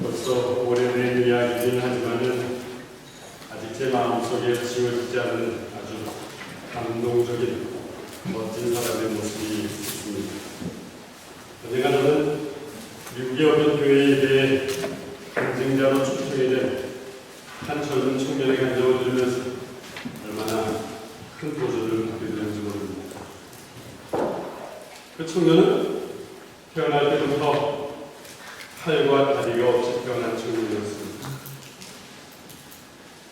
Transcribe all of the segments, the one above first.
벌써 오래된 이야기긴 하지만은 아직 제 마음속에 지워지지 않은 아주 감동적인 멋진 사람의 모습이 있습니다. 언젠가 저는 미국의 어떤 교회에 대해 경쟁자로 초청이 된 한 젊은 청년의 간증을 들으면서 얼마나 큰 도전을 받게 되는지 모릅니다. 그 청년은 태어날 때부터 팔과 다리가 없이 태어난 청년이었습니다.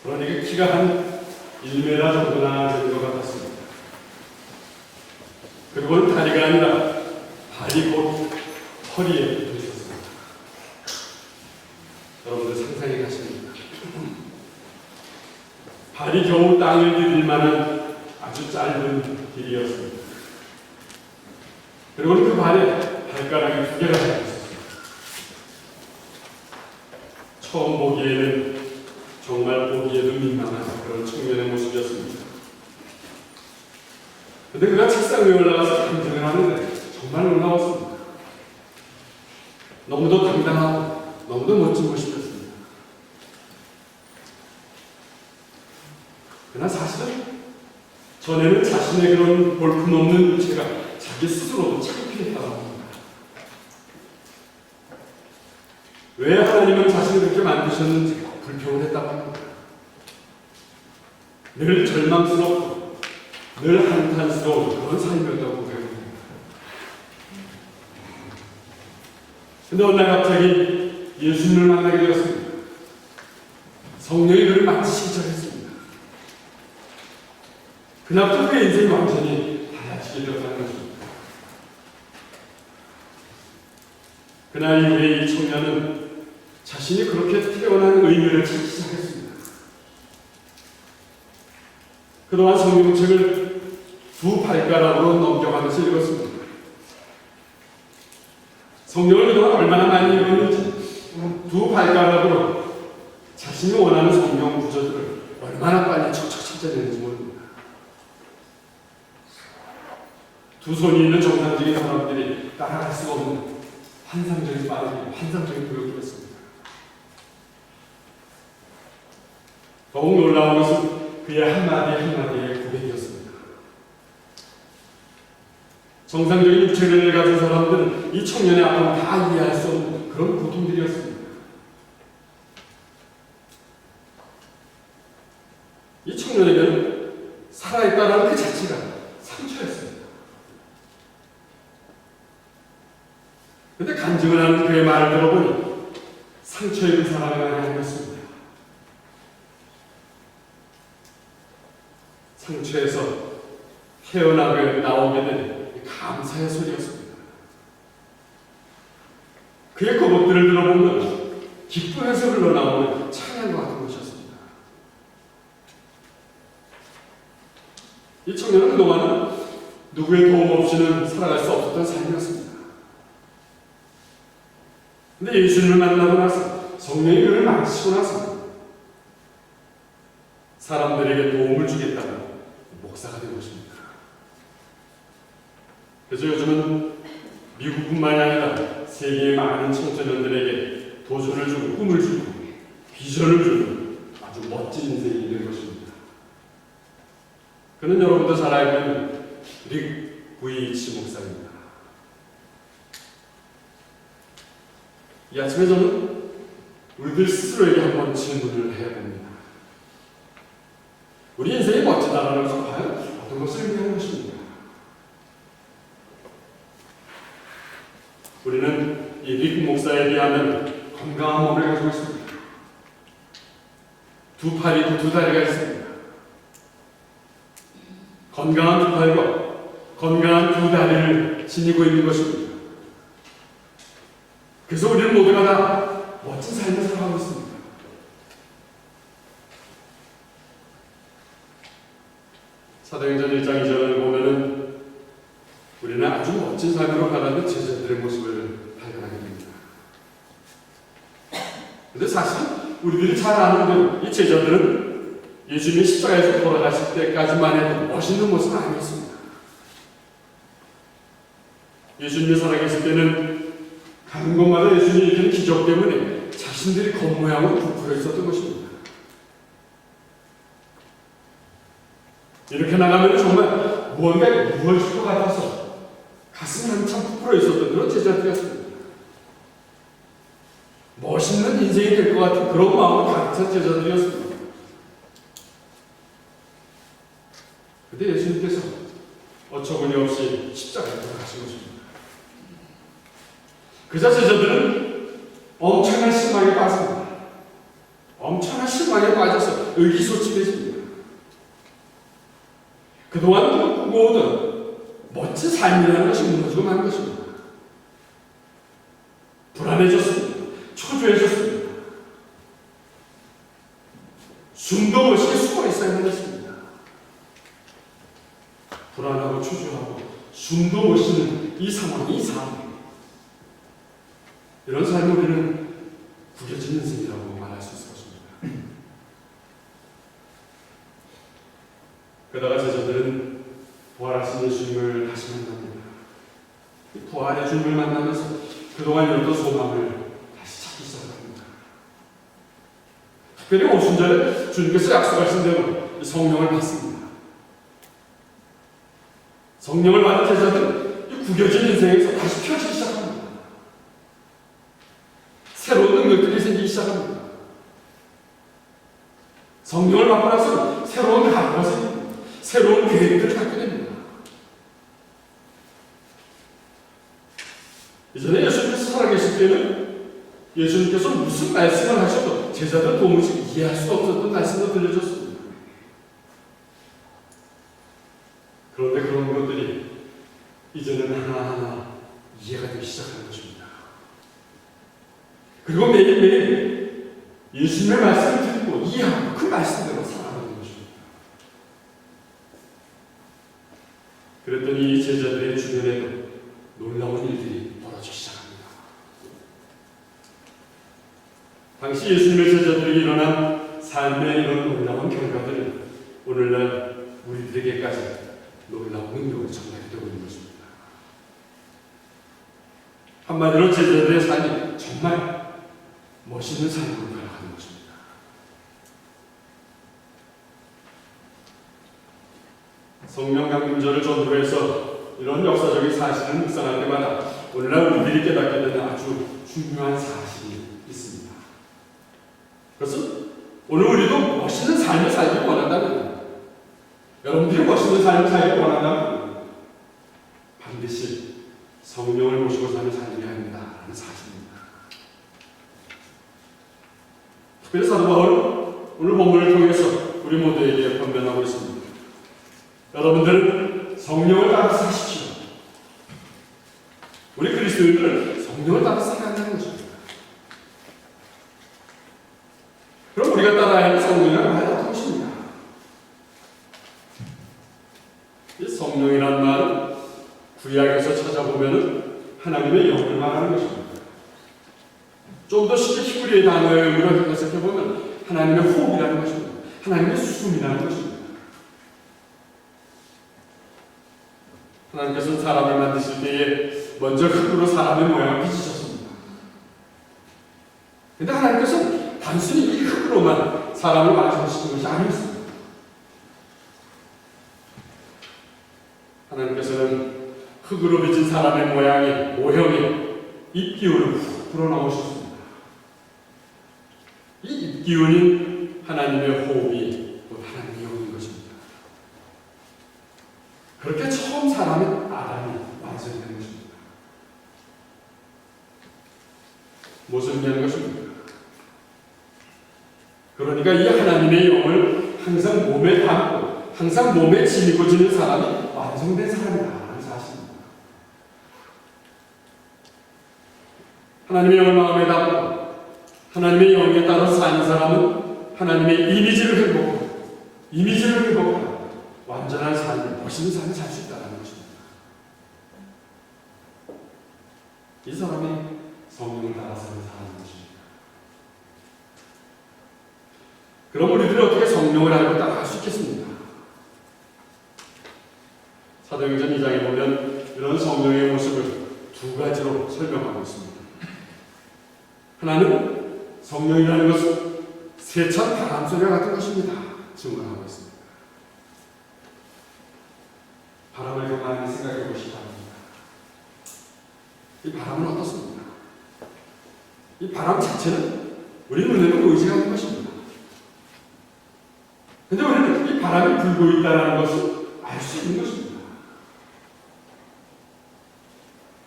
그러니까 키가 한 1m 정도나 되는 것 같았습니다. 그리고는 다리가 아니라 발이 곧 허리에 붙어 있었습니다. 여러분들 상상해 가십니까? 발이 겨우 땅을 디딜 만한 아주 짧은 길이었습니다. 그리고는 그 발에 발가락이 2개가 달려 있었습니다. 처음 보기에는 정말 보기에도 민망한 그런 청년의 모습이었습니다. 그런데 그가 책상 위에 올라가서 간증을 하는데 정말 놀라웠습니다. 너무도 당당하고 너무도 멋진 모습이었습니다. 그러나 사실은 전에는 자신의 그런 볼품없는 육체가 자기 스스로도 창피했다고 합니다. 왜 하나님은 자신을 그렇게 만드셨는지 불평을 했다고 합니다. 늘 절망스럽고 늘 한탄스러운 그런 삶이었다고 고백합니다. 그런데 어느 날 갑자기 예수님을 만나게 되었습니다. 성령이 그를 만지시기 시작했습니다. 그날부터 그의 인생이 완전히 달라지게 되었다는 것입니다. 그날 이후에 이 청년은 자신이 그렇게 태어난 의미를 찾기 시작했습니다. 그동안 성경책을 2 발가락으로 넘겨가면서 읽었습니다. 성경을 그동안 얼마나 많이 읽었는지 2 발가락으로 자신이 원하는 성경 구절들을 얼마나 빨리 척척 찾아내는지 모릅니다. 2 손이 있는 정상적인 사람들이 따라갈 수가 없는 환상적인 빠르기, 환상적인 도력이었습니다. 더욱 놀라운 것은 그의 한마디 한마디의 고백이었습니다. 정상적인 육체를 가진 사람들은 이 청년의 아픔을 다 이해할 수 없는 그런 고통들이었습니다. 이 청년에게는 살아있다는 그 자체가 상처였습니다. 그런데 간증을 하는 그의 말을 들어보니 상처 입은 사람이 아니었습니다. 상처에서 헤어나게 나오게 된 감사의 소리였습니다. 그의 고백들을 들어보면 기쁨에서 흘러나오는 찬양과 같은 것이었습니다. 이 청년은 그동안은 누구의 도움 없이는 살아갈 수 없었던 삶이었습니다. 근데 예수님을 만나고 나서 성령이 그를 만지시고 나서 사람들에게 도움을 주겠다는 목사가 된 것입니다. 그래서 요즘은 미국뿐만이 아니라 세계의 많은 청소년들에게 도전을 주고 꿈을 주고 비전을 주는 아주 멋진 인생이 된 것입니다. 그는 여러분도 잘 알고 있는 릭 부이치 목사입니다. 이 아침에 저는 우리들 스스로에게 한번 질문을 해야 됩니다. 우리 인생이 멋지다라는 것은 과연 어떤 것을 의미하는 것입니까? 우리는 이 릭 목사에 비하면 건강한 몸을 가지고 있습니다. 2 팔이 있고 2 다리가 있습니다. 건강한 2 팔과 건강한 2 다리를 지니고 있는 것입니다. 그래서 우리는 모두가 다 멋진 삶을 살아가고 있습니다. 사도행전 1장 2절을 보면은 우리는 아주 멋진 삶으로 가는 제자들의 모습을 발견하게 됩니다. 그런데 사실 우리들이 잘 아는 대로 이 제자들은 예수님이 십자가에서 돌아가실 때까지만 해도 멋있는 모습은 아니었습니다. 예수님이 살아계실 때는 가는 곳마다 예수님이 일으키는 기적 때문에 자신이 자신들이 겉모양으로 부풀어 있었던 것입니다. 이렇게 나가면 정말 무언가 무너질 것 같아서 가슴이 한참 부풀어 있었던 그런 제자들이었습니다. 멋있는 인생이 될 것 같은 그런 마음을 가득 찬 제자들이었습니다. 그런데 예수님께서 어처구니 없이 십자가에 돌아가신 것입니다. 그자 제자들은 엄청난 실망에 빠집니다. 엄청난 실망에 빠져서 의기소침해집니다. 그동안 꾸고오던 멋진 삶이라는 것이 무너지고 만 것입니다. 불안해졌습니다. 초조해졌습니다. 숨도 못 쉬게 숨어 있어야만 했습니다. 불안하고 초조하고 숨도 못 쉬는 이 상황이 이상합니다. 이런 삶을 우리는 구겨진 인생이라고 말할 수 있을 것입니다. 그러다가 제자들은 부활하신 예수님을 다시 만납니다. 부활의 주님을 만나면서 그동안 잃었던 소망을 다시 찾기 시작합니다. 특별히 오순절에 주님께서 약속하신 대로 성령을 받습니다. 성령을 받은 제자들은 이 구겨진 인생에서 다시 펴지기 시작합니다. 새로운 능력들이 생기기 시작합니다. 성령을 받고 나서 새로운 각오가 생깁니다. 새로운 계획들을 갖게 됩니다. 이전에 예수님께서 살아계실 때는 예수님께서 무슨 말씀을 하셔도 제자들 도무지 이해할 수 없었던 말씀도 들려줬습니다. 그런데 그런 것들이 이제는 하나하나 이해가 되기 시작하는 것입니다. 그리고 매일매일 예수님의 말씀을 듣고 이해하고 그 말씀대로 살아가는 것입니다. 그랬더니 이 제자들의 주변에도 놀라운 일들이 벌어지기 시작합니다. 당시 예수님의 제자들이 일어난 삶의 이런 놀라운 결과들은 오늘날 우리들에게까지 놀라운 능력을 전달이 되고 있는 것입니다. 한마디로 제자들의 삶이 정말 멋있는 삶으로 살아가는 것입니다. 성령 강림절을 전후로 해서 이런 역사적인 사실을 묵상할 때마다 오늘날 우리들이 깨닫게 되는 아주 중요한 사실이 있습니다. 그것은 오늘 우리도 멋있는 삶을 살기 원한다면, 여러분들이 멋있는 삶을 살기 원한다면 반드시 성령을 모시고 사는 삶이어야 합니다라는 사실입니다. 특별히 사도 바울은 오늘 본문을 통해서 우리 모두에게 권면하고 있습니다. 여러분들은 성령을 따라 사십시오. 우리 그리스도인들은 성령을 따라 살아야 한다는 것입니다. 그럼 우리가 따라야 하는 성령이란 말이 어떤 것입니까? 이 성령이란 말은 구약에서 찾아보면 하나님의 영을 말하는 것입니다. 좀 더 쉽게 히브리의 단어의 의미를 해석해보면 하나님의 호흡이라는 것입니다. 하나님의 숨이라는 것입니다. 하나님께서는 사람을 만드실 때에 먼저 흙으로 사람의 모양을 빚으셨습니다. 그런데 하나님께서는 단순히 이 흙으로만 사람을 완성시킨 것이 아니었습니다. 하나님께서는 흙으로 빚은 사람의 모형이 입기운을 훅 불어넣으셨습니다. 이 입기운인 하나님의 호흡이 곧 하나님의 영인 것입니다. 그렇게 처음 사람의 아담이 완성이 되는 것입니다. 무슨 의미하는 것입니까? 그러니까 이 하나님의 영을 항상 몸에 담고 항상 몸에 지니고 지는 사람이 완성된 사람이라는 사실입니다. 하나님의 영을 마음에 담고 하나님의 영에 따라 사는 사람은 하나님의 이미지를 회복하고 완전한 삶을, 멋있는 삶을 살 수 있다는 것입니다. 이 사람이 성령을 따라 사는 사람인 것입니다. 그럼 우리들은 어떻게 성령을 알고 따라갈 수 있겠습니까? 사도행전 2장에 보면 이런 성령의 모습을 두 가지로 설명하고 있습니다. 하나는 성령이라는 것은 세찬 바람 소리와 같은 것입니다. 증언하고 있습니다. 바람을 가만히 생각해 보시기 바랍니다. 이 바람은 어떻습니까? 이 바람 자체는 우리 눈에는 보이지 않는 것입니다. 그런데 우리는 이 바람이 불고 있다는 것을 알 수 있는 것입니다.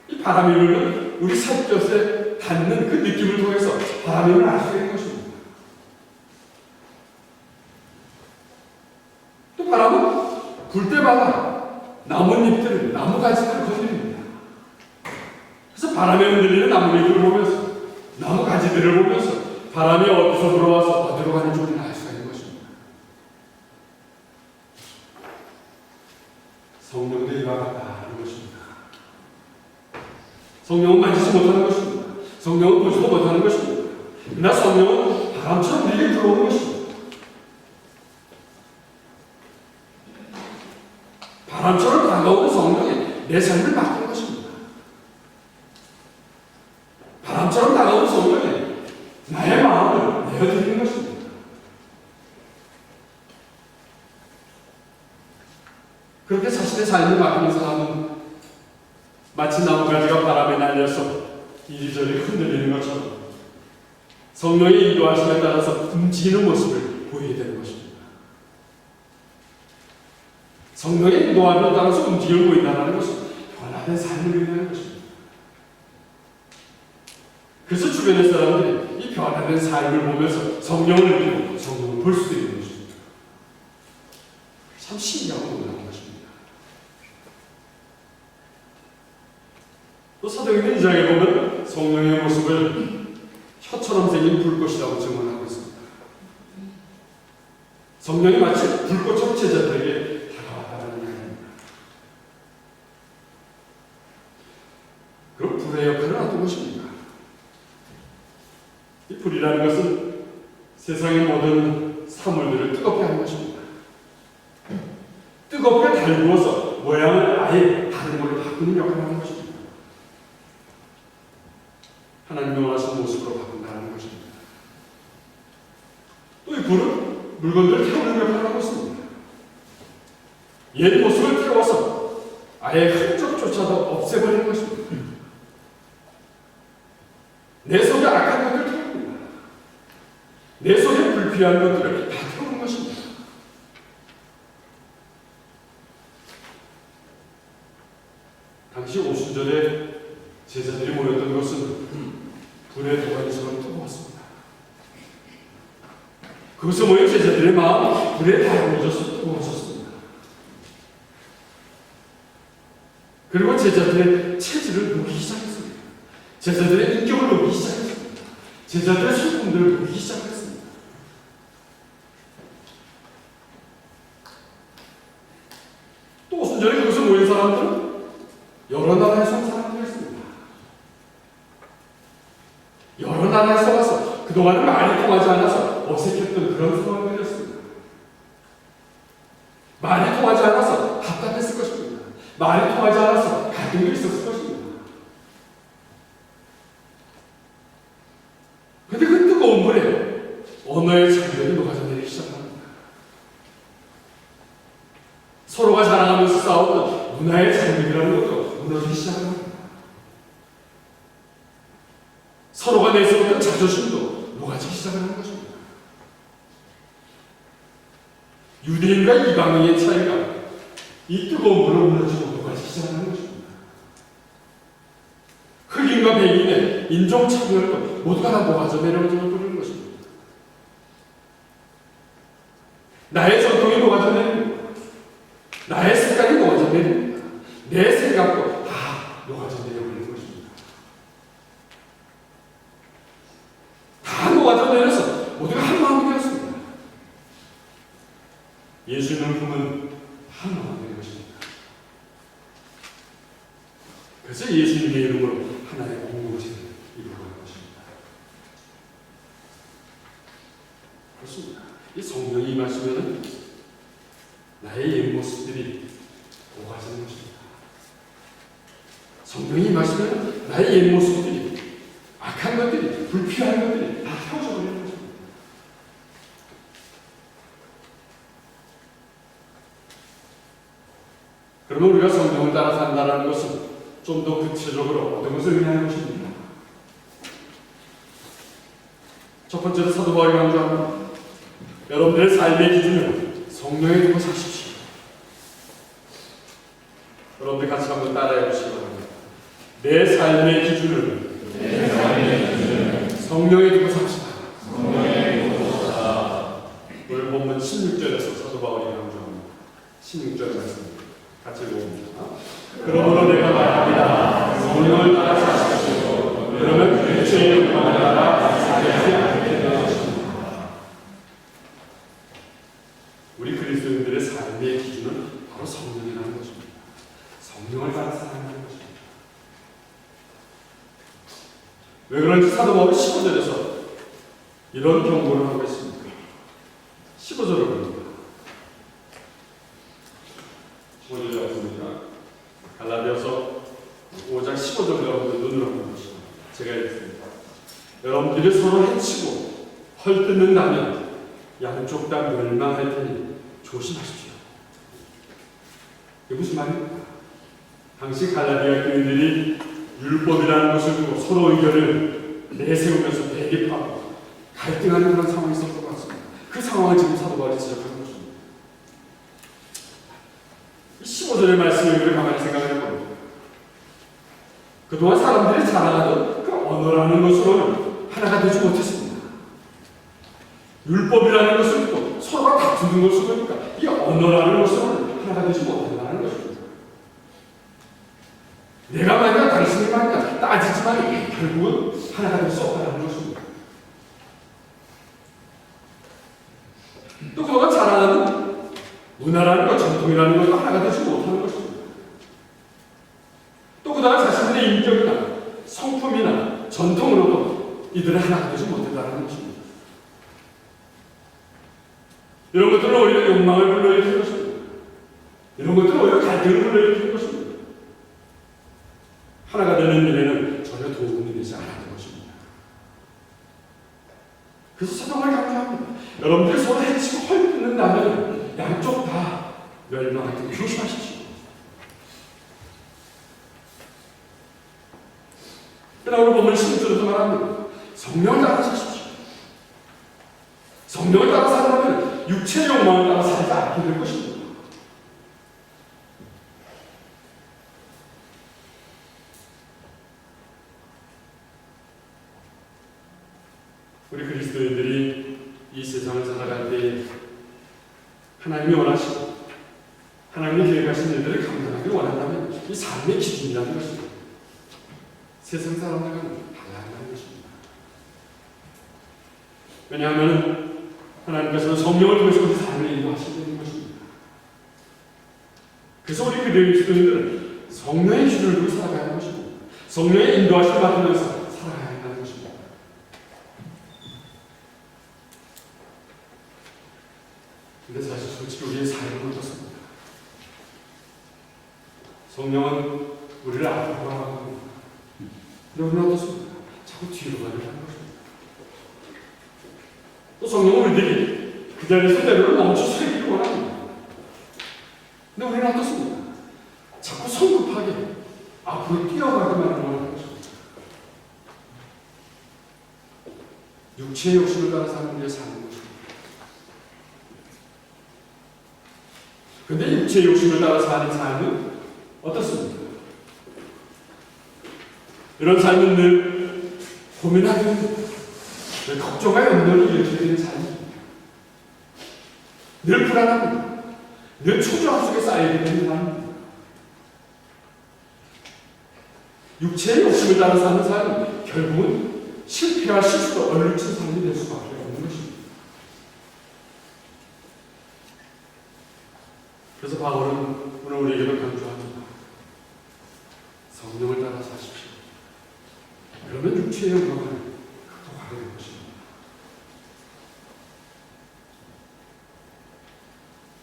이 바람이 불면 우리 살갗에 닿는 그 느낌을 통해서 바람임을 알 수 있는 것입니다. 또 바람은 불 때마다 나뭇잎들, 나무가지들을 건드립니다. 그래서 바람에 흔들리는 나뭇잎을 보면서, 나무가지들을 보면서 바람이 어디서 들어와서 어디로 가는지 우리는 알 수가 있는 것입니다. 성령도 이와 같다는 것입니다. 성령은 만지지 못하는 것입니다. 성령은 보지도 못하는 것입니다. 그러나 성령은 바람처럼 내게 들어오는 것입니다. 바람처럼 다가오는 성령이 내 삶을 바꾸는 것입니다. 바람처럼 다가오는 성령이 나의 마음을 내어드리는 것입니다. 그렇게 자신의 삶을 바꾸는 사람은 마치 나무가지가 바람에 날려서 이리저리 흔들리는 것처럼 성령의 인도하심에 따라서 움직이는 모습을 보이게 되는 것입니다. 성령의 인도함에 따라서 움직임을 보인다는 것은 변화된 삶을 의미하는 것입니다. 그래서 주변의 사람들이 이 변화된 삶을 보면서 성령을 느끼고 성령을 볼 수도 있는 것입니다. 참 신기하고 놀라운 것입니다. 또 사도행전 2장에 보면 성령의 모습을 혀처럼 생긴 불꽃이라고 증언하고 있습니다. 성령이 마치 불꽃처럼 제자들에게 다가왔다는 이야기입니다. 그럼 불의 역할은 어떤 것입니까? 이 불이라는 것은 세상의 모든 사물들을 뜨겁게 하는 것입니다. 뜨겁게 달구어서 모양을 아예 다른 걸로 바꾸는 역할을 하는 것입니다. 하나님의 원하신 모습으로 바꾼다는 것입니다. 또 이 불은 물건들을 태우는 역할을 하고 있습니다. 옛 모습을 태워서 아예 흔적조차도 없애버리는 것입니다. 내 속에 악한 것들을 태웁니다. 내 속에 불필요한 것들을 다 태우는 것입니다. 당시 오순절에 제자들이 모였던 것은 불의 도가니처럼 뜨거웠습니다. 그것을 모인 제자들의 마음이 불에 달궈져서 뜨거워졌습니다. 그리고 제자들의 체질을 녹이기 시작했습니다. 제자들의 인격을 녹이기 시작했습니다. 제자들의 성품들을 녹이기 시작했습니다. 또 오순절에 그것을 모인 사람들은 여러 나라에서 온 사람들이었습니다. 여러 나라에서 와서 그동안은 말이 통하지 않아서 어색했던 그런 상황들이었습니다. 말이 통하지 않아서 답답했을 것입니다. 말이 통하지 않아서 갈등도 있었을 것입니다. 그런데 그 뜨거운 물에 언어의 장벽이 녹아져 내리기 시작합니다. 서로가 자랑하면서 싸웠던 문화의 장벽이라는 것도 무너지기 시작합니다. 서로가 내세웠던 자존심도 녹아지기 시작하는 것입니다. 유대인과 이방인의 차이가 이 뜨거운 물로 무너지고 녹아지기 시작하는 것입니다. 흑인과 백인의 인종 차별도 모두가 다 녹아져 내려오는 것입니다. 나의 전통이 녹아져 내립니다. 나의 색깔이 녹아져 내립니다. 내 생각도 다 녹아져 내려오는 것입니다. 다 녹아져 내려서 모두가 한 마음이 되었습니다. 예수님을 품은 한 마음이 된 것입니다. 그래서 예수님의 이름으로 하나의 공동체를 이루어가는 것입니다. 그렇습니다. 이 성령이 임하시면 나의 옛 모습들이 녹아지는 것입니다. 성령이 임하시면 나의 옛 모습들이, 악한 것들이, 불필요한 것들이 다 태워져버리는 것입니다. 그러면 우리가 성령을 따라 산다는 것은 좀 더 구체적으로 어떤 것을 의미하는 것입니까? 첫 번째로 사도 바울이 강조합니다. 여러분들의 삶의 기준을 성령에 두고 사십시오. 여러분들 같이 한번 따라해 보시기 바랍니다. 내 삶의 기준을 성령에 두고 삽시다. 오늘 본문 16절에서 사도 바울이 강조합니다. 16절 말씀 같이 읽어봅니다. 그러므로 내가 말합니다. 성령을 따라 사십시오. 그러면 육체의 욕망을 따라 살지 않게 될 것입니다. 우리 그리스도인들의 삶의 기준은 바로 성령이라는 것입니다. 성령을 따라 살아가는 것입니다. 왜 그런지 사도 바울이 15절에서 이런 경고를 하고 있습니다. 15절을 봅니다. 15절이 없습니까? 갈라디아서 5장 15절 여러분들 눈으로 보는 것입니다. 제가 읽겠습니다. 여러분들이 서로 해치고 헐뜯는다면 양쪽 다 멸망할 테니 조심하십시오. 이게 무슨 말입니까? 당시 갈라디아 교인들이 율법이라는 것을 두고 서로 의견을 내세우면서 대립하고 갈등하는 그런 상황이 있었던 것 같습니다. 그 상황을 지금 사도 바울이 지적하는 것입니다. 15절의 말씀을 우리 가만히 생각해 봅니다. 그동안 사람들이 자랑하던 그 언어라는 것으로는 하나가 되지 못했습니다. 율법이라는 것을 두고 서로가 다투는 것을 보니까 이 언어라는 것으로는 하나가 되지 못한다는 것입니다. 내가 말이냐 당신이 말이냐 따지지만 결국은 하나가 될 수 없다는 것입니다. 또 그동안 자랑하는 문화라는 것, 전통이라는 것도 하나가 되지 못하는 것입니다. 또 그동안 자신들의 인격이나 성품이나 전통으로도 이들은 하나가 되지 못한다는 것입니다. 이런 것들은 오히려 욕망을 불러일으키는 것입니다. 이런 것들은 오히려 갈등을 불러일으키는 것입니다. 하나가 되는 일에는 전혀 도움이 되지 않았던 것입니다. 그래서 사도가 강조합니다. 여러분들이 서로 해치고 헐뜯는다면 양쪽 다 멸망할 테니 조심하십시오. 그러나 오늘 보면 16절에도 말합니다. 성령을 따라 사십시오. 성령을 따라 살려면 육체의 욕망을 따라 살지 않게 될 것입니다. 우리 그리스도인들이 이 세상을 살아갈 때 하나님이 원하시고 하나님이 계획하신 일들을 감당하기 원한다면 이 삶의 기준이라는 것입니다. 세상 사람들과는 달라야 것입니다. 왜냐하면 하나님께서는 성령을 통해서 우리 삶을 인도하시는 것입니다. 그래서 우리 그리스도인들은 성령의 기준을 두고 살아가야 하는 것입니다. 성령의 인도하심을 받으면서 살아가야 한다는 것입니다. 근데 사실 솔직히 우리의 삶은 어떻습니까? 성령은 우리를 앞으로 가라고 여러분 어떻습니까? 자꾸 뒤로 가려고 하는 것입니다. 또 성령은 우리들이 그 자리에서 때로는 멈춰서 있기를 원합니다. 근데 우리는 어떻습니까? 자꾸 성급하게 앞으로 뛰어가기만 원하는 것입니다. 육체의 욕심을 따라 사는 우리의 삶인 것입니다. 근데 육체의 욕심을 따라 사는 삶은 어떻습니까? 이런 삶은 늘 고민하게 됩니다. 늘 걱정과 염려를 일으키게 되는 삶입니다. 늘 불안합니다. 늘 초조함 속에 쌓이게 되는 삶입니다. 육체의 욕심을 따라 사는 삶은 결국은 실패와 실수로 얼룩진 삶이 될 수밖에 없는 것입니다. 그래서 바울은 오늘 우리에게도 강조합니다. 성령을 따라 사십시오. 그러면 육체의 영광을 극복하게 될 것입니다.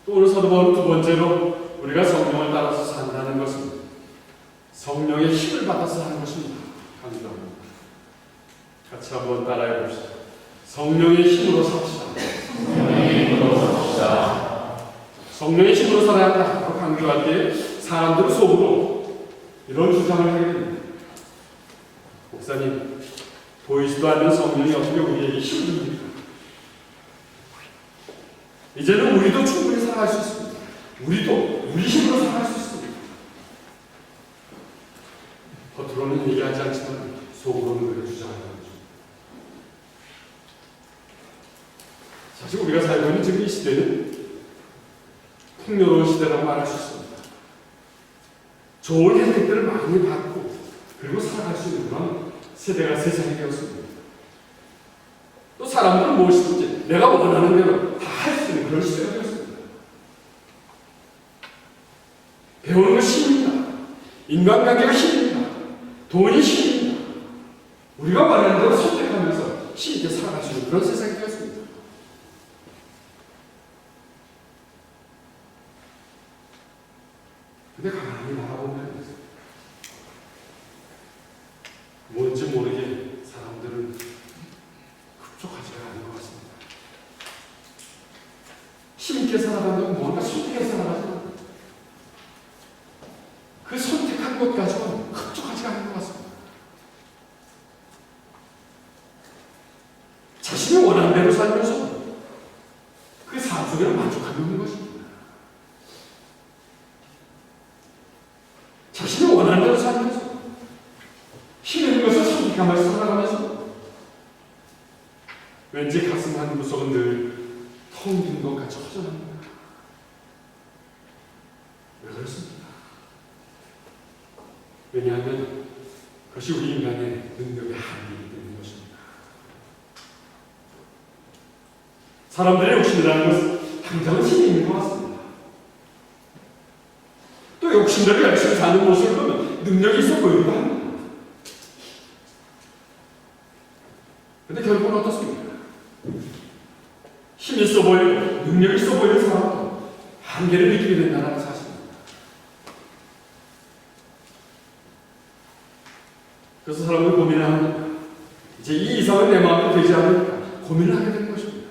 또 오늘 사도 바울은 두 번째로 우리가 성령을 따라서 산다는 것은 성령의 힘을 받아서 하는 것입니다. 강조합니다. 같이 한번 따라해 봅시다. 성령의 힘으로 삽시다. 성령의 힘으로 살아야 한다. 바로 강조할 때 사람들 속으로 이런 주장을 하게 됩니다. 목사님, 보이지도 않는 성령이 어떻게 우리에게 힘을 줍니까? 이제는 우리도 충분히 살아갈 수 있습니다. 우리도 우리 힘으로 살아갈 수 있습니다. 겉으로는 얘기하지 않지만 속으로는 그렇게 주장한다는 거죠. 사실 우리가 살고 있는 지금 이 시대는 풍요로운 시대라고 말할 수 있습니다. 좋은 혜택들을 많이 받고 그리고 살아갈 수 있는 그런 세대가 세상이 되었습니다. 또 사람들은 무엇이든지 내가 원하는 대로 다 할 수 있는 그런 시대가 되었습니다. 배우는 것이 힘입니다. 인간관계가 힘입니다. 돈이 힘입니다. 우리가 원하는 대로 선택하면서 힘있게 살아갈 수 있는 그런 세상이 되었습니다. 근데 가만히 바라보면 뭔지 모르게 사람들은 급족하지가 않은 것 같습니다. 힘있게 살아간다고 뭔가 선택해 살아가지만 그 선택한 것 가지고는 급족하지가 않은 것 같습니다. 자신이 원하는 대로 살면서 그 삶 속에는 만족하고 있는 것입니다. 자신이 원하는 대로 살면서 힘 있는 것을 선택하면서 살아가면서 왠지 가슴 한 구석은 늘 텅 빈 것 같이 허전합니다. 왜 그렇습니까? 왜냐하면 그것이 우리 인간의 능력의 한계이기 때문인 것입니다. 사람들의 욕심이라는 것은 당장은 힘이 있는 것 같습니다. 또 욕심대로 열심히 사는 모습을 보면 능력이 있어 보이기도 합니다. 근데 결국은 어떻습니까? 힘 있어 보이고 능력 있어 보이는 사람도 한계를 느끼게 된다는 사실입니다. 그래서 사람들이 고민을 합니다. 이제 이 이상은 내 마음에 되지 않으니까 고민을 하게 되는 것입니다.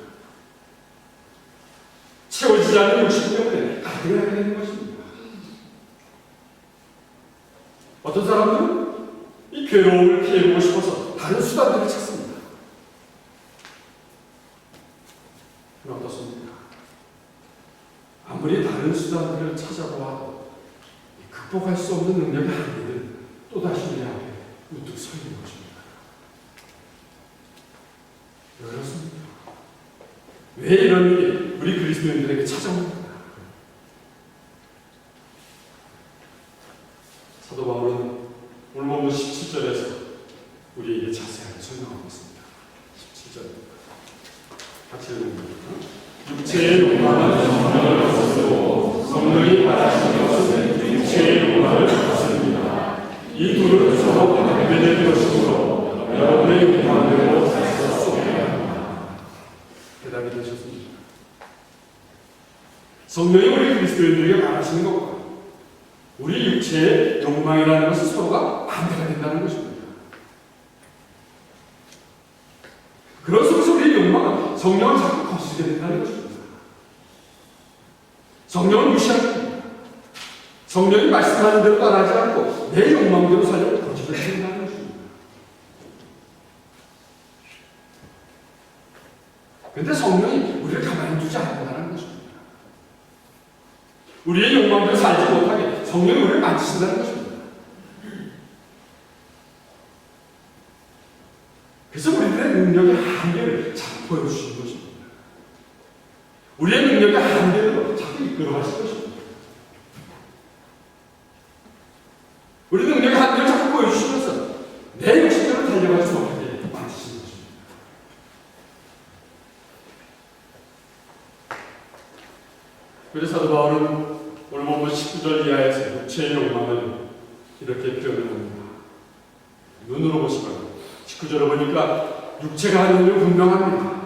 채워지지 않는 욕심 때문에 가득을 하게 되는 것입니다. 어떤 사람들은 이 괴로움을 피해보고 싶어서 다른 수단들을 찾습니다. 그럼 어떻습니까? 아무리 다른 수단들을 찾아보아도 극복할 수 없는 능력의 한계는 또다시 내 앞에 우뚝 서 있는 것입니다. 왜 그렇습니까? 왜 이런 일이 우리 그리스도인들에게 찾아옵니까? 사도 바울은 오늘 본문 17절에서 우리에게 자세하게 설명하고 있습니다. 17절입니다. 같이 읽습니다. 육체의 욕망은 성령을 거스르고 성령이 바라시는 것은 육체의 욕망을 거스릅니다. 이 둘은 서로 반대되는 것이므로 여러분의 욕망대로 살 수 없게 합니다. 대답이 되셨습니다. 성령이 우리 그리스도인들에게 말하시는 것과 우리 육체의 욕망이라는 것은 서로가 반대가 된다는 것입니다. 그런 속에서 우리의 욕망은 성령을 자꾸 거스르게 된다는 것입니다. 성령을 무시합니다. 성령이 말씀하는 대로 따라하지 않고 내 욕망대로 살려고 거짓을 한다는 것입니다. 그런데 성령이 우리를 가만히 두지 않는다는 것입니다. 우리의 욕망대로 살지 못하게 성령이 우리를 만지신다는 것입니다. 그래서 우리들의 능력의 한계를 자꾸 보여주시는 것입니다. 우리의 능력의 한계를 자꾸 이끌어가실 것입니다. 우리 능력의 한계를 자꾸 보여주시면서 내 욕심대로 달려가지 못하게 만드시는 것입니다. 그래서 사도 바울은 오늘 본문 19절 이하에서 육체의 욕망을 이렇게 표현합니다. 눈으로 보시면 19절을 보니까 육체가 하는 일은 분명합니다.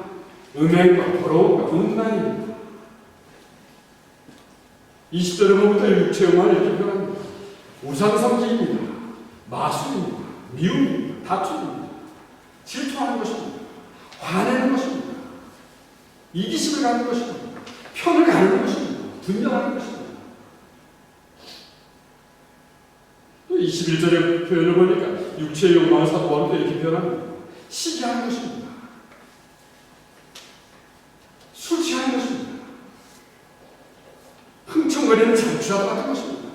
음행과 더러움과 분란입니다. 20절을 보면부터 육체 욕망을 이렇게 표현합니다. 우상성기입니다. 마술입니다. 미움입니다. 다툼입니다. 질투하는 것입니다. 화내는 것입니다. 이기심을 갖는 것입니다. 편을 가르는 것입니다. 분열하는 것입니다. 또 21절의 표현을 보니까 육체의 욕망을 사도 바울도 이렇게 표현합니다. 시기하는 것입니다. 술 취하는 것입니다. 흥청거리는 잠취와 같은 것입니다.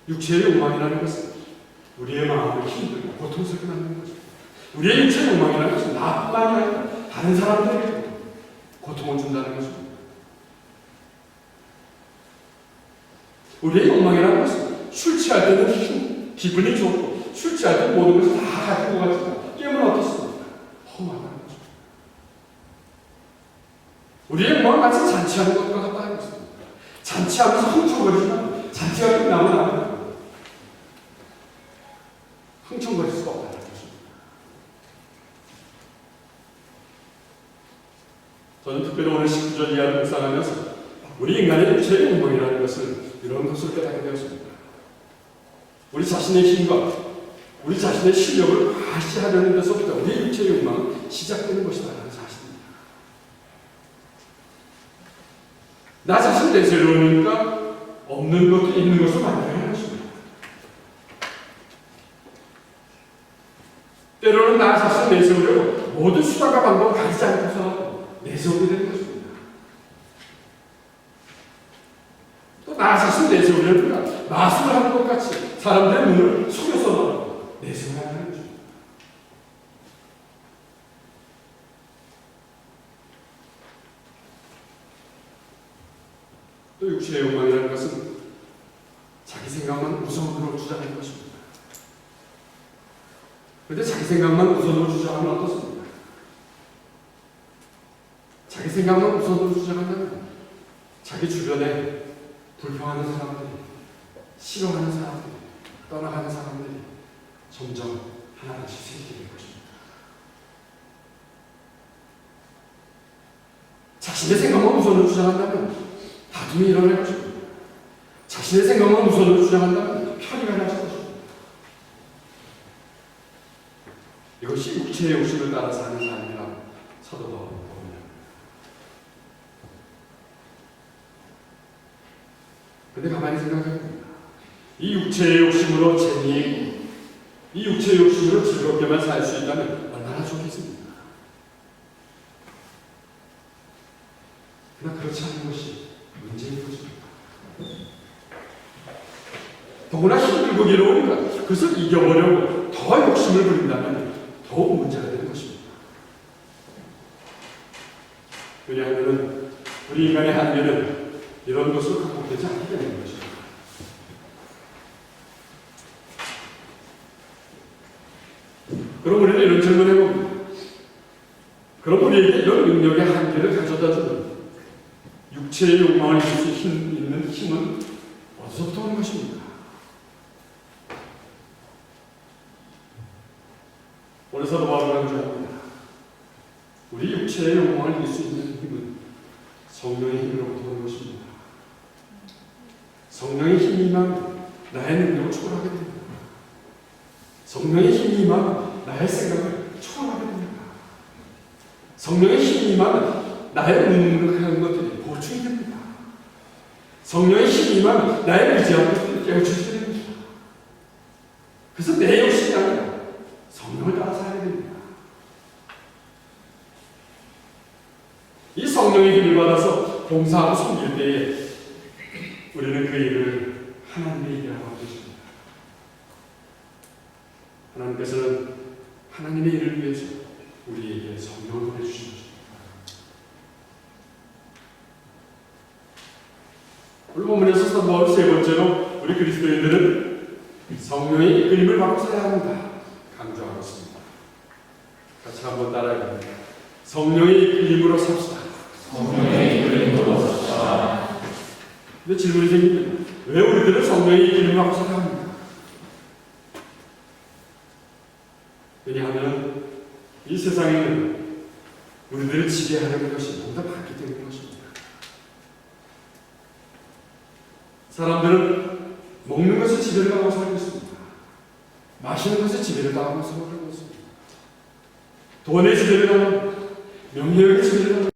육체의 욕망이라는 것은 우리의 마음을 힘들고 고통스럽게 만드는 것입니다. 우리의 육체의 욕망이라는 것은 나뿐만이 아니라 다른 사람들에게 고통을 준다는 것입니다. 우리의 욕망이라는 것은 술 취할 때는 기분이 좋고 술 취할 때 모든 것을 다 가지고 가지만 깨우면 어떻습니까? 험하다는 것입니다. 우리의 욕망은 마치 잔치하는 것과 같다는 것입니다. 잔치하면서 흥청거리지만 잔치가 끝나면 안 됩니다. 흥청거릴 수가 없다는 것입니다. 저는 특별히 오늘 19절 이하를 묵상하면서 우리 인간의 육체의 욕망이라는 것을 이런 것을 깨닫게 되었습니다. 우리 자신의 힘과 우리 자신의 실력을 과시하려는 데서부터 우리의 육체의 욕망은 시작되는 것이다라는 사실입니다. 나 자신 내세우니까 없는 것도 있는 것을 만들어야 하는 것입니다. 때로는 나 자신을 내세우려고 모든 수단과 방법을 가지지 않고서 내세우게 되는 것입니다. 또 나 자신을 내세우려니까 마술을 하는 것 같이 사람들의 눈을 속여서 내세워야 하는 것입니다. 또 육체의 욕망이라는 것은 자기 생각만 우선으로 주장하는 것입니다. 그런데 자기 생각만 우선으로 주장하면 어떻습니까? 자기 생각만 우선으로 주장한다면 자기 주변에 불평하는 사람들이, 싫어하는 사람들이, 떠나가는 사람들이 점점 하나같이 생기게 될 것입니다. 자신의 생각만 우선으로 주장한다면 다툼이 일어날 것입니다. 자신의 생각만 우선으로 주장한다면 편의가 날 것입니다. 이것이 육체의 욕심을 따라 사는 삶이라고 사도 바울은 봅니다. 그런데 가만히 생각해봅니다. 이 육체의 욕심으로 재미있고 이 육체의 욕심으로 즐겁게만 살 수 있다면 얼마나 좋겠습니까? 그러나 그렇지 않은 것이 문제인 것입니다. 더구나 힘들고 괴로우니까 그것을 이겨보려고 더 욕심을 부린다면 더욱 문제가 되는 것입니다. 왜냐하면 우리 인간의 한계는 이런 것으로 극복되지 않게 되는 것입니다. 그럼 우리는 이런 질문을 해봅니다. 그럼 우리에게 이런 능력의 한계를 가져다주는 육체의 욕망을 이길 수 있는 힘은 어디서부터 오는 것입니까? 오늘 사도 바울은 강조합니다. 우리 육체의 욕망을 이길 수 있는 힘은 성령의 힘으로부터 오는 것입니다. 성령의 힘이 임하면 나의 능력을 초월하게 됩니다. 성령의 힘이 임하면 나의 생각을 초월하게 됩니다. 성령의 힘이 임하면 나의 능력하는 것들이 보충이 됩니다. 성령의 힘이 임하면 나의 의지하는 것들이 깨우쳐지게 됩니다. 그래서 내 욕심이 아니라 성령을 따라 살아야 됩니다. 이 성령의 힘을 받아서 봉사하고 섬길 때에 우리는 그 일을 하나님의 일이라고 하고 있습니다. 하나님께서는 하나님의 일을 위해서 우리에게 성령을 보내주신 것입니다. 오늘 본문에서 사도 바울이 세 번째로 우리 그리스도인들은 성령의 이끌림을 받고 살아야 합니다. 강조하고 있습니다. 같이 한번 따라해봅니다. 성령의 이끌림으로 삽시다. 성령의 이끌림으로 삽시다. 근데 질문이 생깁니다. 왜 우리들은 성령의 이끌림을 받고 살아야 합니까? 왜냐하면 이 세상에는 우리들을 지배하려는 것이 너무나 많기 때문인 것입니다. 사람들은 먹는 것에 지배를 당하고 살고 있습니다. 마시는 것에 지배를 당하고 살고 있습니다. 돈에 지배를 당합니다. 명예에 지배를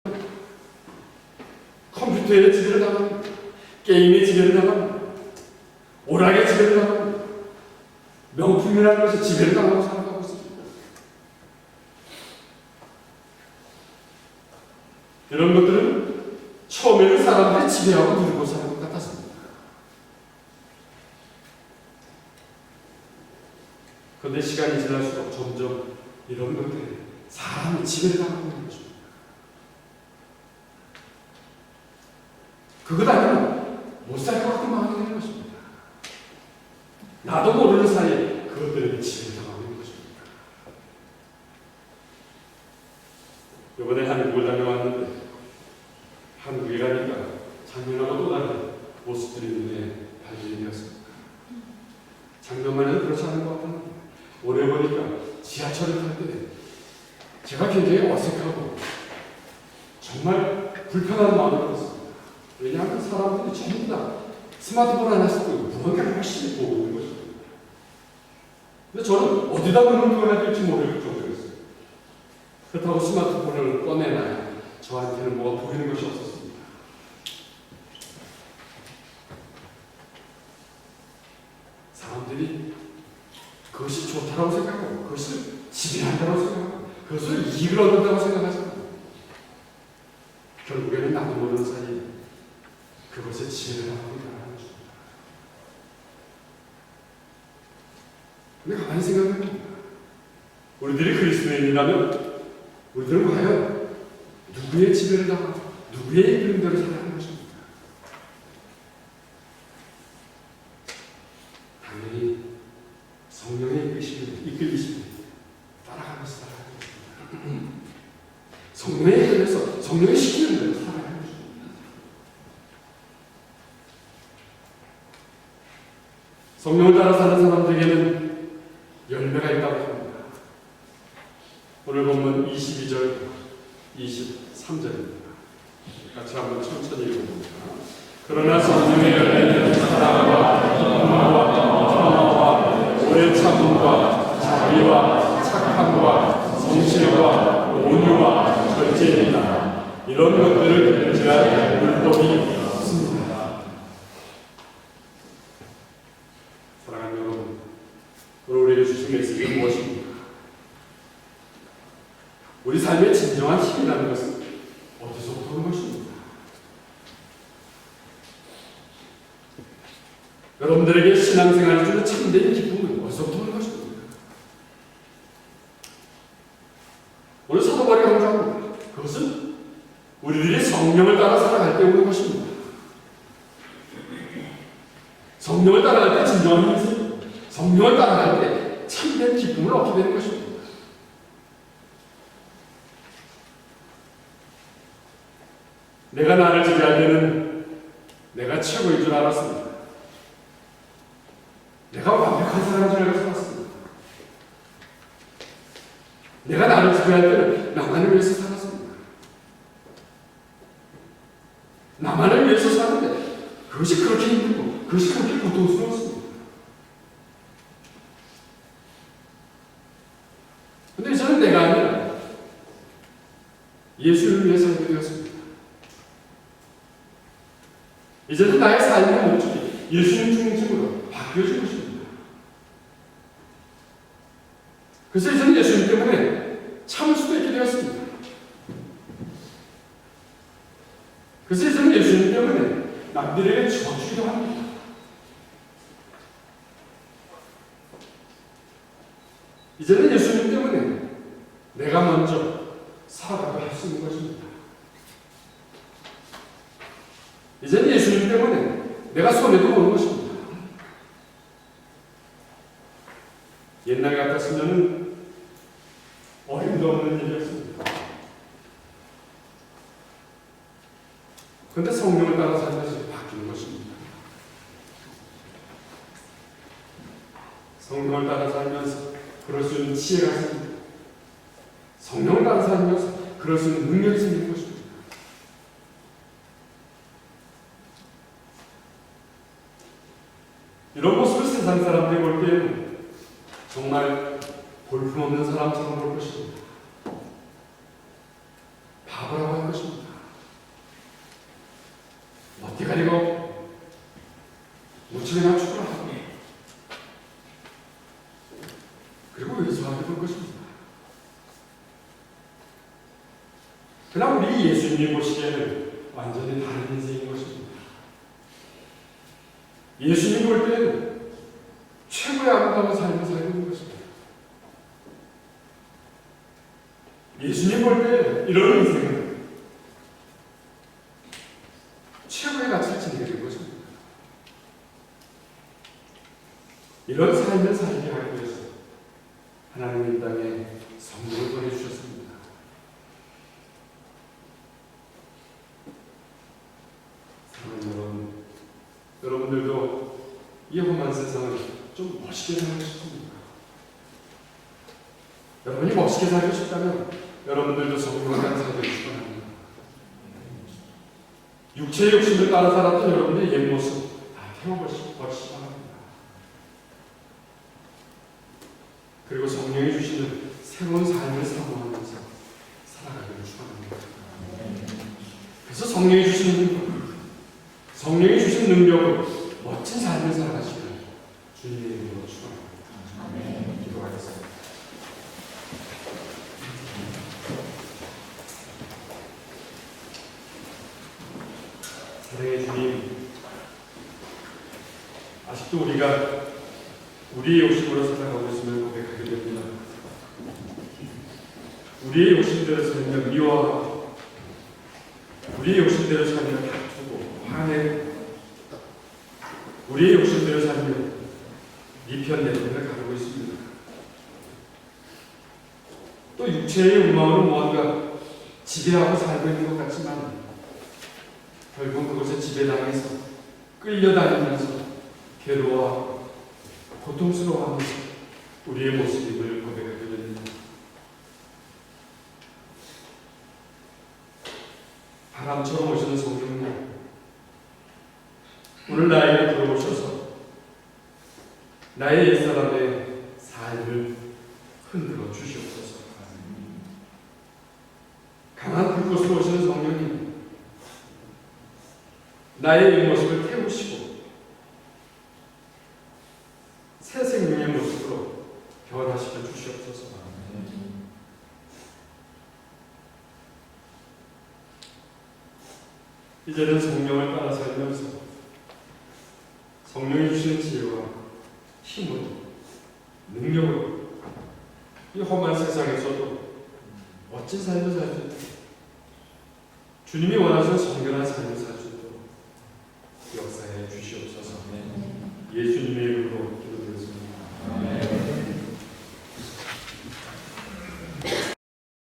당합니다. 컴퓨터에 지배를 당합니다. 게임에 지배를 당합니다. 오락에 지배를 당합니다. 명품이라는 것에 지배를 당하고 살아가고 있습니다. 이런 것들은 처음에는 사람들이 지배하고 누리고 사는 것 같았습니다. 그런데 시간이 지날수록 점점 이런 것들이 사람이 지배를 당하고 있는 것입니다. 그것 아니면 못 살 것 같은 마음이 되는 것입니다. 나도 모르는 사이에 그것들에게 지배를 당하고 있는 것입니다. 이번에 한국을 다녀왔는데 한국에 가니까 작년하고 또 다른 모습들이 눈에 발견이 되었습니다. 작년만 해도 그렇지 않은 것 같은데 올해 보니까 지하철을 탈 때 제가 굉장히 어색하고 정말 불편한 마음이 들었습니다. 왜냐하면 사람들이 전부 다 스마트폰 하나 쓰고 무언가를 열심히 보고 있는 것입니다. 근데 저는 어디다 눈을 떠야 될지 모를 정도였어요. 그렇다고 스마트폰을 꺼내놔야 저한테는 뭐가 보이는 것이 없었습니다. 사람들이 그것이 좋다고 생각하고 그것을 지배한다고 생각하고 그것을 이익을 얻는다고 생각하잖아요. 결국에는 나도 모르는 사이에 그것에 지혜를 하고 있다는 것입니다. 근데 가만히 생각해보면 우리들이 그리스도인이라면 우리들은 과연 누구의 지배를 당하고 누구의 이끌림대로 살아야 하는 것입니다. 당연히 성령의 이끌리심을 따라가면서 살아야 합니다. 성령에 이끌려서 성령의 시키는 대로 살아야 하는 것입니다. 성령을 따라 사는 사람들에게는 열매가 있다고 합니다. 오늘 본문 22절, 23절입니다. 같이 한번 천천히 읽어봅니다. 그러나 성령의 열매는 사랑과 평화와 오래 참음과 자비와 착함과 성실과 온유와 절제입니다. 이런 것들을 금지할 율법이 없습니다. 사랑하는 여러분, 오늘 우리에게 주신 메시지는 무엇입니까? 우리 삶의 진정한 힘이라는 것은 어디서부터 오는 것입니까? 여러분들에게 신앙생활을 주는 참된 기쁨은 어디서부터 오는 것입니까? 오늘 사도 바울이 강조합니다. 그것은 우리들이 성령을 따라 살아갈 때 오는 것입니다. 성령을 따라갈 때 진정한 힘이 있습니다. 성령을 따라갈 때 참된 기쁨을 얻게 되는 것입니다. 내가 나를 지배할 때는 내가 최고인 줄 알았습니다. 내가 완벽한 사람인 줄 알고 살았습니다. 내가 나를 지배할 때는 나만을 위해서 살았습니다. 나만을 위해서 사는데 그것이 그렇게 힘들고 그것이 그렇게 고통스러웠습니다. 근데 저는 내가 아니라 예수를 위해 살게 되었습니다. 이제는 나의 삶의 목적이 예수님 중심으로 바뀌어진 것입니다. 그래서 이제는 예수님 때문에 참을 수도 있게 되었습니다. 그래서 이제는 예수님 때문에 남들에게 져주기도 합니다. 이제는 예수님 때문에 내가 먼저 살아가게 할 수 있는 것입니다. 이제는 예수님 때문에 내가 손해도 보는 것입니다. 옛날 같았으면 어림도 없는 일이었습니다. 그런데 성령을 따라 살면서 바뀌는 것입니다. 성령을 따라 살면서 그럴 수 있는 지혜가 생깁니다. 성령을 따라 살면서 그럴 수 있는 능력이 생기는 것입니다. 이런 모습을 세상 사람들이 볼 때는 정말 볼품없는 사람처럼 볼 것입니다. 바보라고 할 것입니다. 어디 가리고 무지 그냥 죽으라고 그리고 외소하게 볼 것입니다. 그러나 우리 예수님이 보시기에는 완전히 다른 인생인 것입니다. 예수님이 볼 때는 최고의 아름다운 삶을 살고 있는 것입니다. 예수님 볼 때 이런 인생은 최고의 가치를 지니게 된 것입니다. 이런 삶을 살게 하기 위해서 하나님이 이 땅에 성령을 보내주셨습니다. 사랑하는 여러분, 여러분들도 이 험한 세상을 좀 멋있게 살고 싶습니다. 여러분이 멋있게 살고 싶다면 여러분들도 성령을 따라 살고 싶어 합니다. 육체의 욕심을 따라 살았던 여러분의 옛 모습 다 태워버리시기 바랍니다. 그리고 성령이 주시는 새로운 삶을 사모하면서 살아가기를 축원합니다. 그래서 성령이 주신 능력으로 멋진 삶을 살아가시기를 주님의 이름으로 축원합니다. 기도하겠습니다. 사랑의 주님, 아직도 우리가 우리의 욕심으로 살아가고 있음을 고백하게 됩니다. 우리의 욕심대로 살며 미워하고 우리의 욕심대로 살며 다투고 화내고 우리의 욕심대로 살며 네 편 내 편을 가르고 있습니다. 또 육체의 욕망으로 무언가 지배하고 살고 있는 것 같지만 결국 그것에 지배당해서 끌려다니면서 괴로워하고 고통스러워하면서 우리의 모습임을 고백하게 됩니다. 바람처럼 오시는 성령님, 오늘 나에게 들어오셔서 나의 옛사람의 삶을 흔들어 주시옵소서. 강한 불꽃으로 오시는 성령님, 나의 이 모습을 태우시고 새 생명의 모습으로 변화시켜 주시옵소서. 이제는 성령을 따라 살면서 성령이 주시는 지혜와 힘으로 능력으로 이 험한 세상에서도 멋진 삶을 살고 주님이 원하시는 정결한 삶을 살고